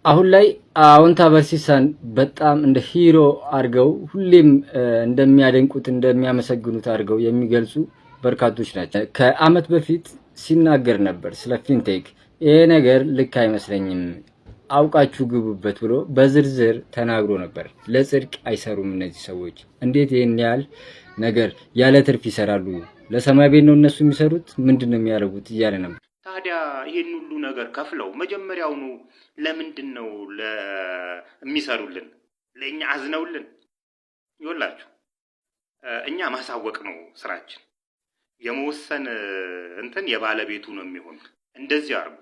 አሁን ላይ አዎንታ በርሲሳን በጣም እንደ ሂሮ አድርገው ሁሌም እንደሚያደንቁት እንደሚያመሰግኑት አድርገው የሚገልጹ በርካቶች ናቸው። ከአመት በፊት ሲናገር ነበር ስለ ፊንቴክ። ይሄ ነገር ልክ አይመስለኝም፣ አውቃችሁ ግቡበት ብሎ በዝርዝር ተናግሮ ነበር። ለጽድቅ አይሰሩም እነዚህ ሰዎች። እንዴት ይሄን ያህል ነገር ያለ ትርፍ ይሰራሉ? ለሰማይ ቤት ነው እነሱ የሚሰሩት? ምንድነው የሚያደርጉት እያለ ነበር። ታዲያ ይህን ሁሉ ነገር ከፍለው መጀመሪያውኑ ለምንድን ነው የሚሰሩልን? ለእኛ አዝነውልን? ይወላችሁ እኛ ማሳወቅ ነው ስራችን። የመወሰን እንትን የባለቤቱ ነው የሚሆን። እንደዚህ አርጉ።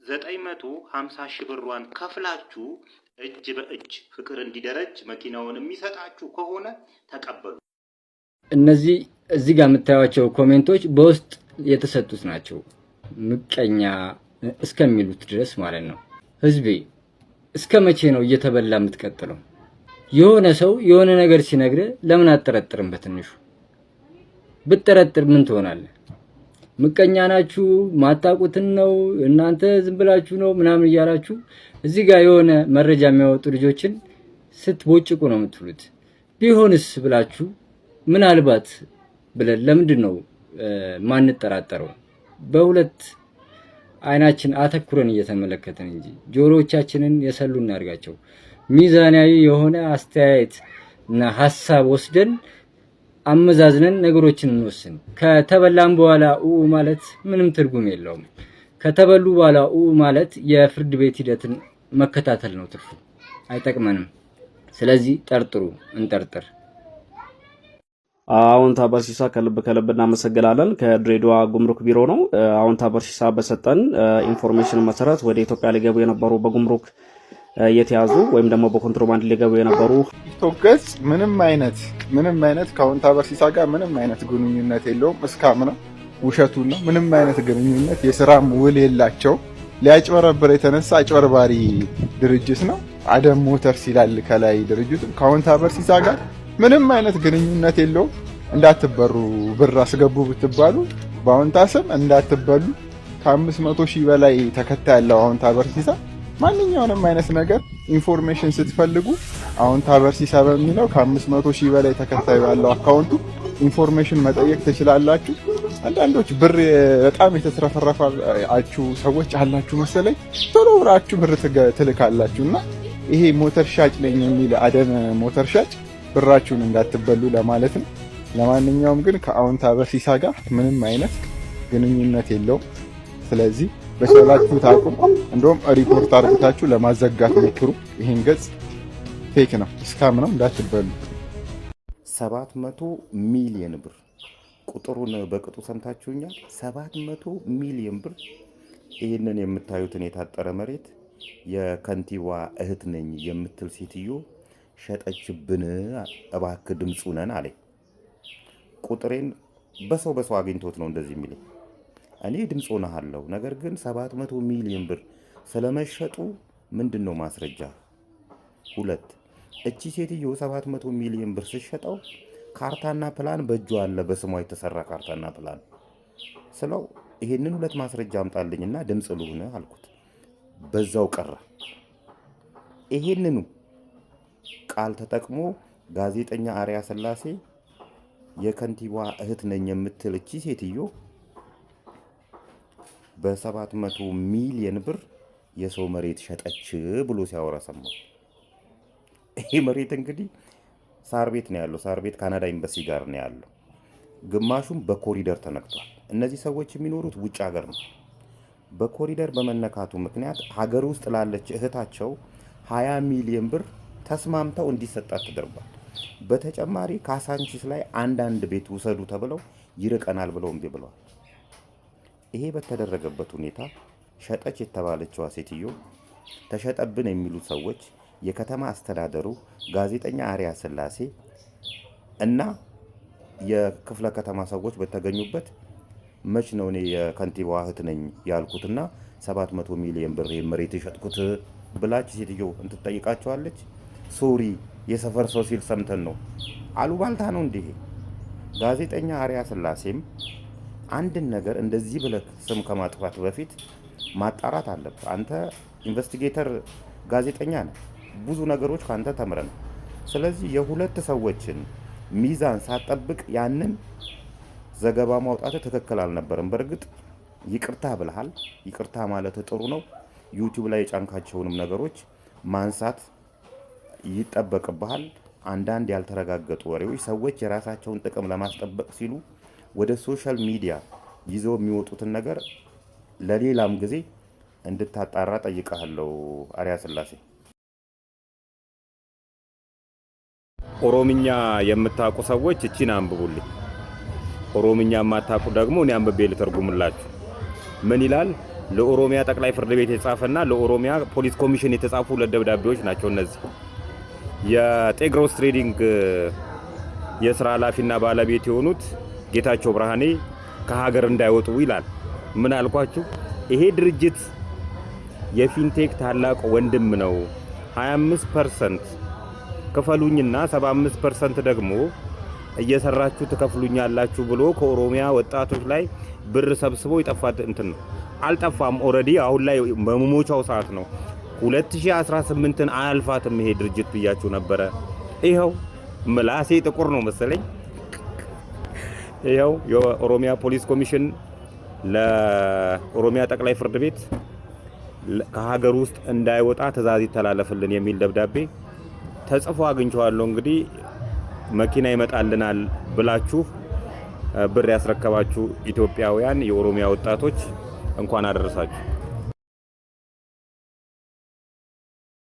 950 ሺህ ብሯን ከፍላችሁ እጅ በእጅ ፍቅር እንዲደረጅ መኪናውን የሚሰጣችሁ ከሆነ ተቀበሉ። እነዚህ እዚህ ጋር የምታዩቸው ኮሜንቶች በውስጥ የተሰጡት ናቸው። ምቀኛ እስከሚሉት ድረስ ማለት ነው። ህዝቤ እስከ መቼ ነው እየተበላ የምትቀጥለው? የሆነ ሰው የሆነ ነገር ሲነግረ ለምን አትጠረጥርም? በትንሹ ብትጠረጥር ምን ትሆናለህ? ምቀኛ ናችሁ፣ ማታቁትን ነው እናንተ ዝም ብላችሁ ነው ምናምን እያላችሁ እዚህ ጋር የሆነ መረጃ የሚያወጡ ልጆችን ስትቦጭቁ ነው የምትሉት። ቢሆንስ ብላችሁ ምናልባት ብለን ለምንድን ነው ማንጠራጠረው? በሁለት አይናችን አተኩረን እየተመለከተን እንጂ ጆሮዎቻችንን የሰሉ እናርጋቸው። ሚዛናዊ የሆነ አስተያየት እና ሐሳብ ወስደን አመዛዝነን ነገሮችን እንወስን። ከተበላም በኋላ ማለት ምንም ትርጉም የለውም። ከተበሉ በኋላ ማለት የፍርድ ቤት ሂደትን መከታተል ነው ትርፉ። አይጠቅመንም። ስለዚህ ጠርጥሩ፣ እንጠርጥር። አዎንታ በርሲሳ ከልብ እናመሰግናለን። ከድሬዳዋ ጉምሩክ ቢሮ ነው። አዎንታ በርሲሳ በሰጠን ኢንፎርሜሽን መሰረት ወደ ኢትዮጵያ ሊገቡ የነበሩ በጉምሩክ የተያዙ ወይም ደግሞ በኮንትሮባንድ ሊገቡ የነበሩ ቲክቶክ ገጽ ምንም አይነት ከአዎንታ በርሲሳ ጋር ምንም አይነት ግንኙነት የለውም። እስካም ነው፣ ውሸቱን ነው። ምንም አይነት ግንኙነት የስራም ውል የላቸው። ሊያጭበረብር የተነሳ አጭበርባሪ ድርጅት ነው። አደም ሞተርስ ይላል ከላይ ድርጅቱ። ከአዎንታ በርሲሳ ጋር ምንም አይነት ግንኙነት የለውም። እንዳትበሩ፣ ብር አስገቡ ብትባሉ በአዎንታ ስም እንዳትበሉ። ከ500 ሺህ በላይ ተከታይ ያለው አዎንታ በርሲሳ ማንኛውንም አይነት ነገር ኢንፎርሜሽን ስትፈልጉ አዎንታ በርሲሳ በሚለው ከ500 ሺህ በላይ ተከታይ ያለው አካውንቱ ኢንፎርሜሽን መጠየቅ ትችላላችሁ። አንዳንዶች ብር በጣም የተትረፈረፋችሁ ሰዎች አላችሁ መሰለኝ። ቶሎ ብራችሁ ብር ትልካላችሁና ይሄ ሞተር ሻጭ ነኝ የሚል አደም ሞተር ሻጭ ብራችሁን እንዳትበሉ ለማለት ነው። ለማንኛውም ግን ከአዎንታ በርሲሳ ጋር ምንም አይነት ግንኙነት የለውም። ስለዚህ በሰላችሁ ታቁም። እንደውም ሪፖርት አድርጋችሁ ለማዘጋት ሞክሩ። ይሄን ገጽ ፌክ ነው፣ ስካም ነው፣ እንዳትበሉ። 700 ሚሊዮን ብር ቁጥሩን በቅጡ ሰምታችሁኛል። 700 ሚሊዮን ብር። ይህንን የምታዩትን የታጠረ መሬት የከንቲባ እህት ነኝ የምትል ሴትዮ ሸጠችብን፣ እባክህ ድምፁ ነን አለኝ። ቁጥሬን በሰው አግኝቶት ነው እንደዚህ የሚለኝ። እኔ ድምፁ ነሃለሁ፣ ነገር ግን 700 ሚሊዮን ብር ስለመሸጡ ምንድን ነው ማስረጃ? 2 እቺ ሴትዮ 700 ሚሊዮን ብር ስሸጠው ካርታና ፕላን በእጇ አለ፣ በስሟ የተሰራ ካርታና ፕላን ስለው ይሄንን 2 ማስረጃ አምጣልኝና ድምፅ ልሁን አልኩት። በዛው ቀረ። ይሄንኑ ቃል ተጠቅሞ ጋዜጠኛ አርያ ስላሴ የከንቲባ እህት ነኝ የምትል እቺ ሴትዮ በ700 ሚሊዮን ብር የሰው መሬት ሸጠች ብሎ ሲያወራ ሰማሁ። ይሄ መሬት እንግዲህ ሳር ቤት ነው ያለው። ሳር ቤት ካናዳ ኤምባሲ ጋር ነው ያለው። ግማሹም በኮሪደር ተነክቷል። እነዚህ ሰዎች የሚኖሩት ውጭ ሀገር ነው። በኮሪደር በመነካቱ ምክንያት ሀገር ውስጥ ላለች እህታቸው 20 ሚሊዮን ብር ተስማምተው እንዲሰጣት ተደርጓል። በተጨማሪ ካሳንቺስ ላይ አንዳንድ ቤት ውሰዱ ተብለው ይርቀናል ብለው እምቢ ብለዋል። ይሄ በተደረገበት ሁኔታ ሸጠች የተባለችዋ ሴትዮ ተሸጠብን የሚሉት ሰዎች የከተማ አስተዳደሩ፣ ጋዜጠኛ አርያ ስላሴ እና የክፍለ ከተማ ሰዎች በተገኙበት መች ነው እኔ የከንቲባዋ እህት ነኝ ያልኩትና 700 ሚሊዮን ብር መሬት የሸጥኩት ብላች ሴትዮ እንትጠይቃቸዋለች። ሶሪ የሰፈር ሰው ሲል ሰምተን ነው። አሉባልታ ነው እንዲህ። ጋዜጠኛ አርያ ስላሴም አንድን ነገር እንደዚህ ብለህ ስም ከማጥፋት በፊት ማጣራት አለብህ። አንተ ኢንቨስቲጌተር ጋዜጠኛ ነህ፣ ብዙ ነገሮች ካንተ ተምረን። ስለዚህ የሁለት ሰዎችን ሚዛን ሳትጠብቅ ያንን ዘገባ ማውጣት ትክክል አልነበረም። በእርግጥ ይቅርታ ብለሃል። ይቅርታ ማለት ጥሩ ነው። ዩቲዩብ ላይ የጫንካቸውንም ነገሮች ማንሳት ይጠበቅብሃል። አንዳንድ ያልተረጋገጡ ወሬዎች ሰዎች የራሳቸውን ጥቅም ለማስጠበቅ ሲሉ ወደ ሶሻል ሚዲያ ይዘው የሚወጡትን ነገር ለሌላም ጊዜ እንድታጣራ ጠይቀሃለሁ። አርያ ስላሴ ኦሮምኛ የምታውቁ ሰዎች እቺን አንብቡልኝ። ኦሮምኛ የማታውቁ ደግሞ እኔ አንብቤ ልተርጉምላችሁ። ምን ይላል? ለኦሮሚያ ጠቅላይ ፍርድ ቤት የተጻፈና ለኦሮሚያ ፖሊስ ኮሚሽን የተጻፉ ሁለት ደብዳቤዎች ናቸው እነዚህ። የጤግሮስ ትሬዲንግ የስራ ኃላፊና ባለቤት የሆኑት ጌታቸው ብርሃኔ ከሀገር እንዳይወጡ ይላል። ምን አልኳችሁ? ይሄ ድርጅት የፊንቴክ ታላቅ ወንድም ነው። 25% ክፈሉኝና 75% ደግሞ እየሰራችሁ ትከፍሉኛላችሁ ብሎ ከኦሮሚያ ወጣቶች ላይ ብር ሰብስቦ ይጠፋት እንትን ነው። አልጠፋም። ኦሬዲ አሁን ላይ በመሞቻው ሰዓት ነው። 2018ን አያልፋትም ይሄ ድርጅት ብያችሁ ነበረ። ይኸው ምላሴ ጥቁር ነው መሰለኝ። ይኸው የኦሮሚያ ፖሊስ ኮሚሽን ለኦሮሚያ ጠቅላይ ፍርድ ቤት ከሀገር ውስጥ እንዳይወጣ ትዕዛዝ ይተላለፍልን የሚል ደብዳቤ ተጽፎ አግኝቼዋለሁ። እንግዲህ መኪና ይመጣልናል ብላችሁ ብር ያስረከባችሁ ኢትዮጵያውያን የኦሮሚያ ወጣቶች እንኳን አደረሳችሁ።